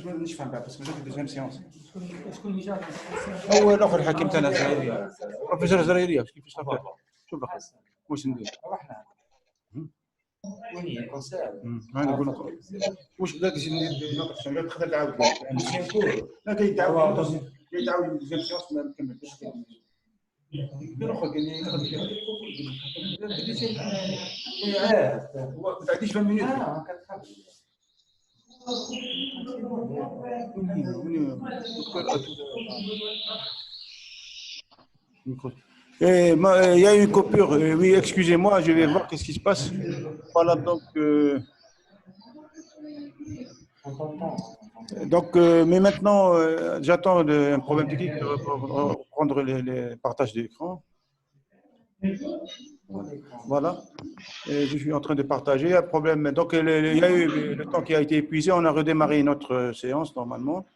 مش نفهم بقى بس مش دوزيام سيونس شكون اللي جا؟ هو الاخر الحكيم تاعنا الزهيريه بروفيسور الزهيريه كيفاش تفكر شوف بقى واش ندير رحنا وين هي كونسير ما نقول لك واش بداك ناقص لا تقدر تعاود دوزيام كور لا كيتعاود دوزيام سيونس ما كملتش الاخر قال لي نقدر هو ما تعديش 20 مينوت Il y a une coupure. Oui, excusez-moi, je vais voir qu'est-ce qui se passe. Voilà, donc mais maintenant, j'attends un problème technique de reprendre les partages d'écran. Voilà. Et je suis en train de partager. Un problème. Donc, il y a eu le temps qui a été épuisé. On a redémarré notre séance normalement.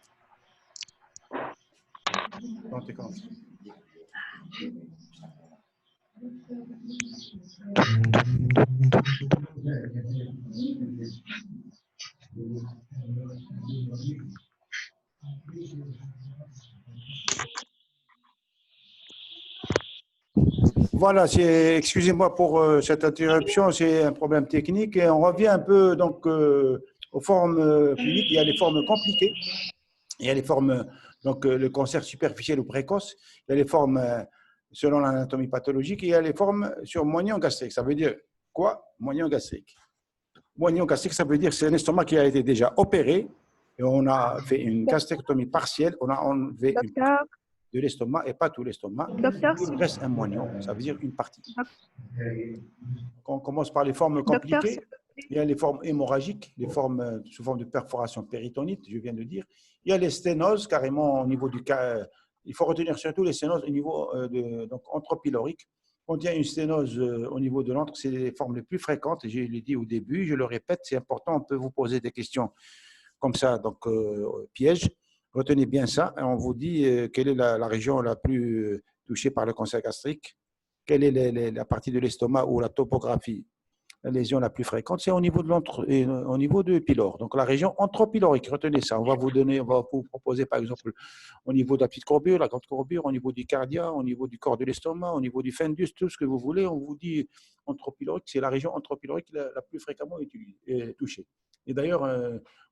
Voilà, excusez-moi pour cette interruption, c'est un problème technique et on revient un peu donc aux formes cliniques. Il y a les formes compliquées, il y a les formes donc le cancer superficiel ou précoce, il y a les formes selon l'anatomie pathologique et il y a les formes sur moignon gastrique. Ça veut dire quoi, moignon gastrique? Moignon gastrique, ça veut dire c'est un estomac qui a été déjà opéré et on a fait une gastrectomie partielle, on a enlevé une partie de l'estomac et pas tout l'estomac. Il reste un moignon, ça veut dire une partie. On commence par les formes compliquées. Il y a les formes hémorragiques, les formes sous forme de perforation péritonite, je viens de dire. Il y a les sténoses carrément au niveau du cas. Il faut retenir surtout les sténoses au niveau donc anthropylorique. Quand il y a une sténose au niveau de l'antre, c'est les formes les plus fréquentes. Je l'ai dit au début, je le répète, c'est important. On peut vous poser des questions comme ça, donc piège. Retenez bien ça. On vous dit quelle est la région la plus touchée par le cancer gastrique, quelle est la partie de l'estomac ou la topographie, la lésion la plus fréquente, c'est au niveau de au niveau de pylore. Donc la région anthropylorique, retenez ça. On va vous proposer par exemple au niveau de la petite courbure, la grande courbure, au niveau du cardia, au niveau du corps de l'estomac, au niveau du fundus, tout ce que vous voulez. On vous dit anthropylorique, c'est la région anthropylorique la plus fréquemment touchée. Et d'ailleurs,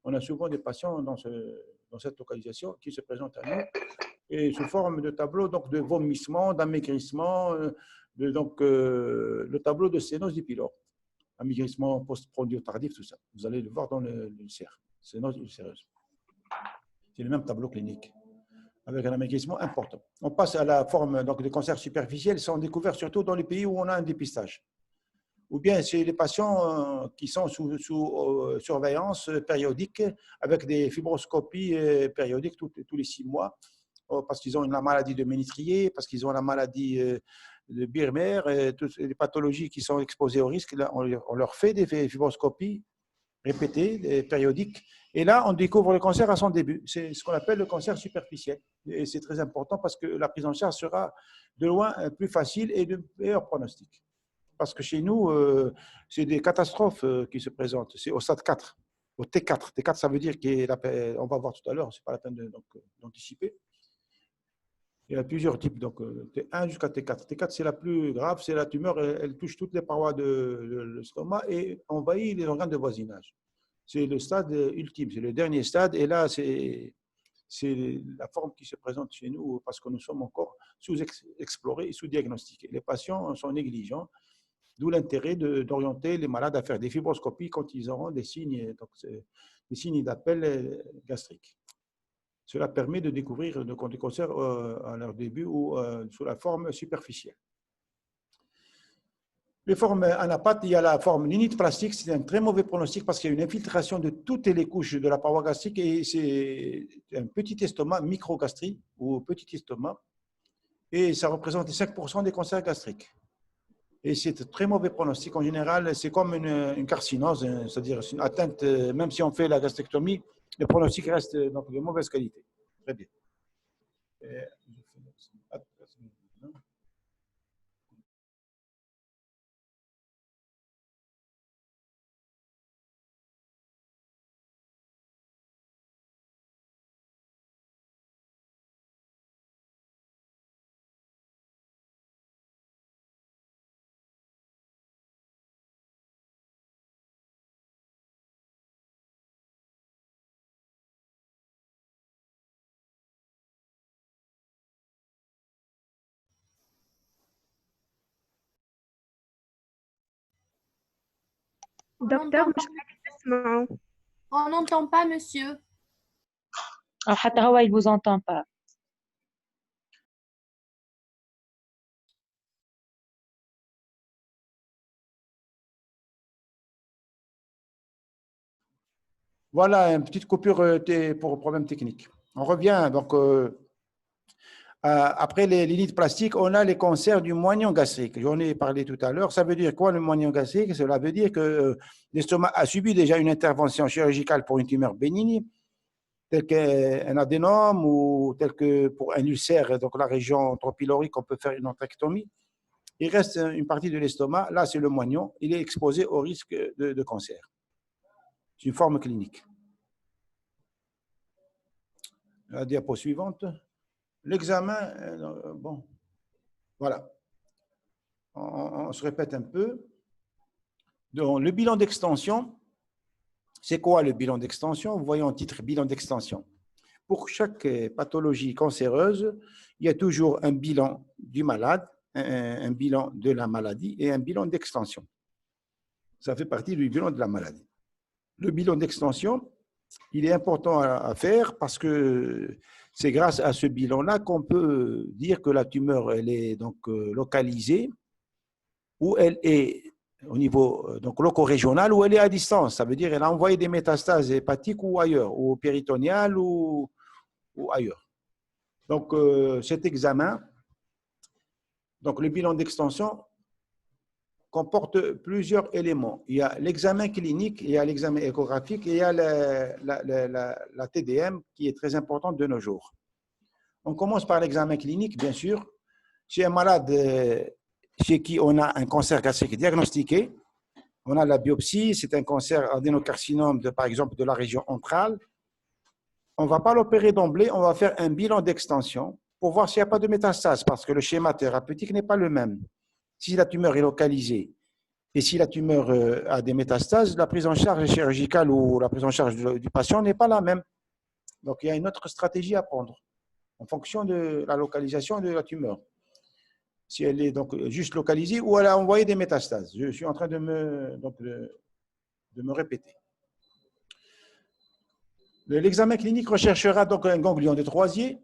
on a souvent des patients dans cette localisation qui se présentent à nous et sous forme de tableau donc de vomissement, d'amaigrissement, donc le tableau de sténose du pylore. Amaigrissement post-prandial tardif, tout ça. Vous allez le voir dans l'ulcère. Sténose ulcéreuse. C'est le même tableau clinique, avec un amaigrissement important. On passe à la forme donc, de cancer superficiel, sont découverts surtout dans les pays où on a un dépistage. Ou bien c'est les patients qui sont sous surveillance périodique, avec des fibroscopies périodiques tous les 6 mois, parce qu'ils ont la maladie de Ménetrier, parce qu'ils ont la maladie de Birmer, toutes les pathologies qui sont exposées au risque. Là, on leur fait des fibroscopies répétées, périodiques, et là, on découvre le cancer à son début. C'est ce qu'on appelle le cancer superficiel. Et c'est très important parce que la prise en charge sera de loin plus facile et de meilleur pronostic. Parce que chez nous, c'est des catastrophes qui se présentent. C'est au stade 4, au T4. T4, ça veut dire qu'on va voir tout à l'heure, ce n'est pas la peine d'anticiper. Il y a plusieurs types, donc T1 jusqu'à T4. T4, c'est la plus grave, c'est la tumeur, elle touche toutes les parois de l'estomac et envahit les organes de voisinage. C'est le stade ultime, c'est le dernier stade. Et là, c'est la forme qui se présente chez nous parce que nous sommes encore sous-explorés et sous-diagnostiqués. Les patients sont négligents, d'où l'intérêt d'orienter les malades à faire des fibroscopies quand ils auront des signes, donc des signes d'appel gastrique. Cela permet de découvrir des cancers à leur début ou sous la forme superficielle. Les formes anapathes, il y a la forme ninite plastique, c'est un très mauvais pronostic parce qu'il y a une infiltration de toutes les couches de la paroi gastrique et c'est un petit estomac, microgastrie ou petit estomac, et ça représente 5% des cancers gastriques. Et c'est un très mauvais pronostic. En général, c'est comme une carcinose, c'est-à-dire une atteinte, même si on fait la gastrectomie, le pronostic reste donc de mauvaise qualité. Très bien. دكتور مش قاعد تسمعوا. On n'entend pas, monsieur. أو حتى هو il vous entend pas. Voilà, une petite coupure pour problème technique. On revient donc après les limites plastiques, on a les cancers du moignon gastrique. J'en ai parlé tout à l'heure. Ça veut dire quoi le moignon gastrique? Cela veut dire que l'estomac a subi déjà une intervention chirurgicale pour une tumeur bénigne, tel qu'un adénome ou tel que pour un ulcère, donc la région tropylorique, on peut faire une entérectomie. Il reste une partie de l'estomac, là c'est le moignon, il est exposé au risque de cancer. C'est une forme clinique. La diapo suivante. L'examen, bon, voilà. On se répète un peu. Donc, le bilan d'extension, c'est quoi le bilan d'extension? Vous voyez en titre bilan d'extension. Pour chaque pathologie cancéreuse, il y a toujours un bilan du malade, un bilan de la maladie et un bilan d'extension. Ça fait partie du bilan de la maladie. Le bilan d'extension, il est important à faire parce que c'est grâce à ce bilan-là qu'on peut dire que la tumeur elle est donc localisée ou elle est au niveau donc loco-régional ou elle est à distance. Ça veut dire qu'elle a envoyé des métastases hépatiques ou ailleurs, ou péritoniales ou ailleurs. Donc cet examen, donc le bilan d'extension, comporte plusieurs éléments. Il y a l'examen clinique, il y a l'examen échographique et il y a la TDM qui est très importante de nos jours. On commence par l'examen clinique, bien sûr. Chez un malade chez qui on a un cancer gastrique diagnostiqué, on a la biopsie, c'est un cancer adénocarcinome, par exemple, de la région antrale. On ne va pas l'opérer d'emblée, on va faire un bilan d'extension pour voir s'il n'y a pas de métastase, parce que le schéma thérapeutique n'est pas le même. Si la tumeur est localisée et si la tumeur a des métastases, la prise en charge chirurgicale ou la prise en charge du patient n'est pas la même. Donc, il y a une autre stratégie à prendre en fonction de la localisation de la tumeur. Si elle est donc juste localisée ou elle a envoyé des métastases. Je suis en train de me répéter. L'examen clinique recherchera donc un ganglion de Troisier.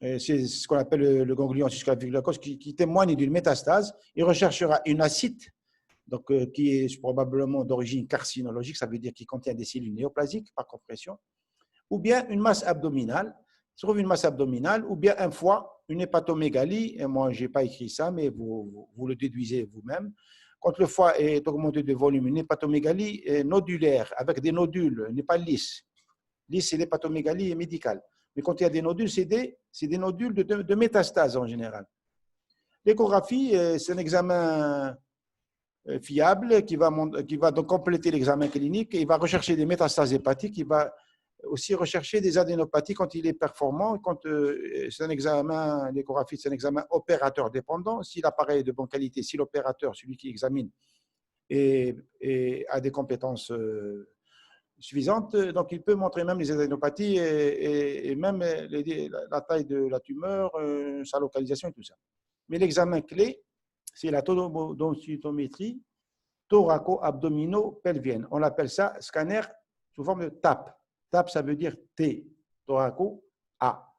C'est ce qu'on appelle le ganglion suscapulacose qui témoigne d'une métastase. Il recherchera une acite, donc, qui est probablement d'origine carcinologique, ça veut dire qu'il contient des cellules néoplasiques par compression, ou bien une masse abdominale, il se trouve une masse abdominale, ou bien un foie, une hépatomégalie, et moi je n'ai pas écrit ça, mais vous le déduisez vous-même. Quand le foie est augmenté de volume, une hépatomégalie nodulaire, avec des nodules, n'est pas lisse. Lisse, c'est l'hépatomégalie médicale. Mais quand il y a des nodules, c'est des nodules de métastase en général. L'échographie, c'est un examen fiable qui va donc compléter l'examen clinique. Il va rechercher des métastases hépatiques. Il va aussi rechercher des adénopathies quand il est performant. C'est un examen, l'échographie, c'est un examen opérateur dépendant. Si l'appareil est de bonne qualité, si l'opérateur, celui qui examine, a des compétences suffisante, donc il peut montrer même les adénopathies et même la taille de la tumeur, sa localisation et tout ça. Mais l'examen clé, c'est la todositométrie thoraco-abdominopelvienne. On appelle ça scanner sous forme de TAP. TAP, ça veut dire T, thoraco-A.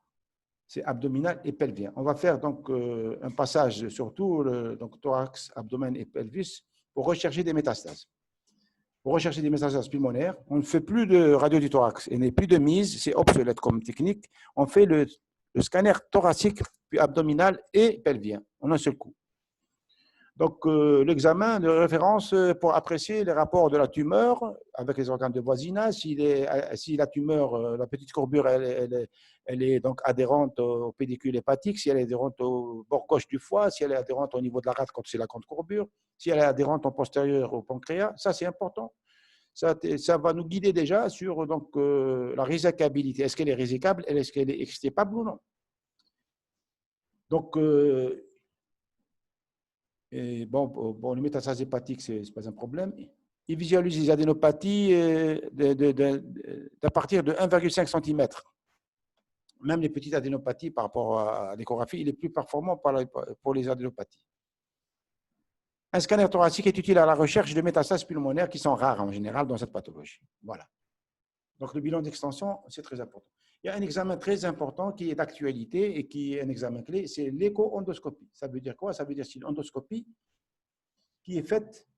C'est abdominal et pelvien. On va faire donc un passage sur tout, donc thorax, abdomen et pelvis, pour rechercher des métastases. Pour rechercher des métastases pulmonaires, on ne fait plus de radio du thorax, il n'y a plus de mise, c'est obsolète comme technique. On fait le scanner thoracique, puis abdominal et pelvien, en un seul coup. Donc, l'examen de référence pour apprécier les rapports de la tumeur avec les organes de voisinage, si la tumeur, la petite courbure, elle est donc adhérente au pédicule hépatique, si elle est adhérente au bord gauche du foie, si elle est adhérente au niveau de la rate quand c'est la grande courbure, si elle est adhérente en postérieur au pancréas, ça c'est important. Ça va nous guider déjà sur donc, la résecabilité. Est-ce qu'elle est résécable? Est-ce qu'elle est extirpable ou non? Donc, bon, les métastases hépatiques, ce n'est pas un problème. Il visualise les adénopathies à partir de 1,5 cm. Même les petites adénopathies par rapport à l'échographie, il est plus performant pour les adénopathies. Un scanner thoracique est utile à la recherche de métastases pulmonaires qui sont rares en général dans cette pathologie. Voilà. Donc, le bilan d'extension, c'est très important. Il y a un examen très important qui est d'actualité et qui est un examen clé, c'est l'écho-endoscopie. Ça veut dire quoi? Ça veut dire c'est une endoscopie qui est faite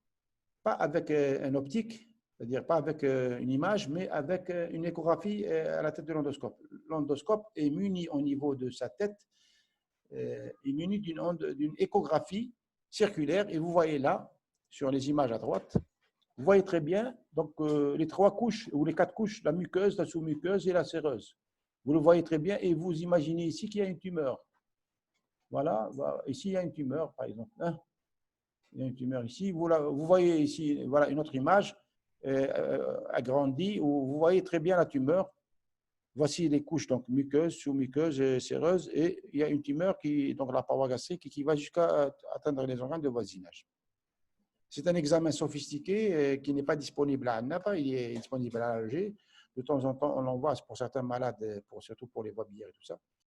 pas avec un optique, c'est-à-dire pas avec une image, mais avec une échographie à la tête de l'endoscope. L'endoscope est muni au niveau de sa tête, est muni d'une échographie circulaire, et vous voyez là, sur les images à droite, vous voyez très bien donc, les 3 couches ou les 4 couches, la muqueuse, la sous-muqueuse et la séreuse. Vous le voyez très bien et vous imaginez ici qu'il y a une tumeur. Voilà, ici il y a une tumeur par exemple. Hein? Il y a une tumeur ici. Vous voyez ici voilà, une autre image agrandie où vous voyez très bien la tumeur. Voici les couches, donc muqueuses, sous-muqueuses et séreuses, et il y a une tumeur qui, donc la paroi gastrique, qui va jusqu'à atteindre les organes de voisinage. C'est un examen sophistiqué qui n'est pas disponible à Annaba, il est disponible à l'AEG. De temps en temps, on l'envoie pour certains malades, surtout pour les voies biliaires et tout ça.